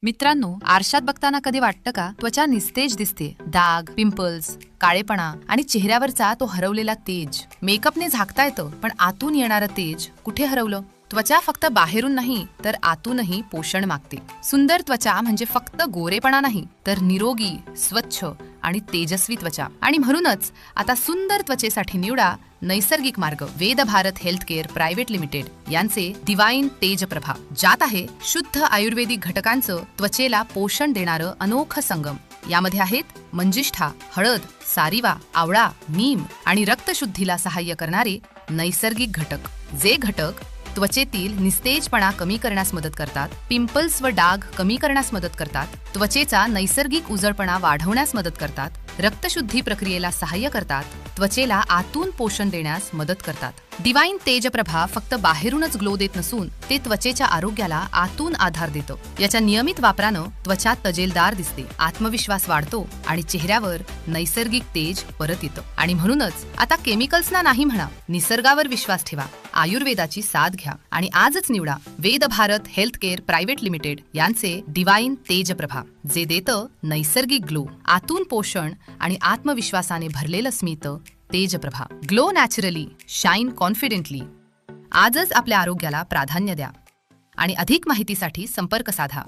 मित्रांनो, आरशात बघताना कधी वाटतं का त्वचा निस्तेज दिसते? डाग, पिंपल्स, काळेपणा आणि चेहऱ्यावरचा तो हरवलेला तेज. मेकअपने झाकता येतं, पण आतून येणारं तेज कुठे हरवलं? त्वचा फक्त बाहेरून नाही तर आतूनही पोषण मागते. सुंदर त्वचा म्हणजे फक्त गोरेपणा नाही, तर निरोगी, स्वच्छ आणि तेजस्वी त्वचा. आणि म्हणूनच आता सुंदर त्वचेसाठी निवडा नैसर्गिक मार्ग. Ved Bharat health care private limited यांचे डिवाइन तेज प्रभा, ज्यात आहे शुद्ध आयुर्वेदिक घटकांचं त्वचेला पोषण देणारं अनोखं संगम. यामध्ये आहेत मंजिष्ठा, हळद, सारिवा, आवळा, नीम आणि रक्तशुद्धीला सहाय्य करणारे नैसर्गिक घटक. जे घटक त्वचेतील निस्तेजपणा कमी करण्यास मदत करतात, पिंपल्स व डाग कमी करण्यास मदत करतात, त्वचेचा नैसर्गिक उजळपणा वाढवण्यास मदत करतात, रक्तशुद्धी प्रक्रियेला सहाय्य करतात, त्वचेला आतून पोषण देण्यास मदत करतात. डिवाइन तेज प्रभा फक्त बाहेरूनच ग्लो देत नसून ते त्वचेच्या आरोग्याला आतून आधार देतं. याच्या नियमित वापरानं त्वचा तजेलदार दिसते, आत्मविश्वास वाढतो आणि चेहऱ्यावर नैसर्गिक तेज परत येतं. आणि म्हणूनच आता केमिकल्सना नाही म्हणा, निसर्गावर विश्वास ठेवा, आयुर्वेदाची साथ घ्या आणि आजच निवडा Ved Bharat health care private limited यांचे डिवाइन तेज प्रभा, जे देतं नैसर्गिक ग्लो, आतून पोषण आणि आत्मविश्वासाने भरलेलं स्मित. तेज प्रभा, ग्लो नॅचरली, शाईन कॉन्फिडेंटली. आजच आपल्या आरोग्याला प्राधान्य द्या आणि अधिक माहितीसाठी संपर्क साधा.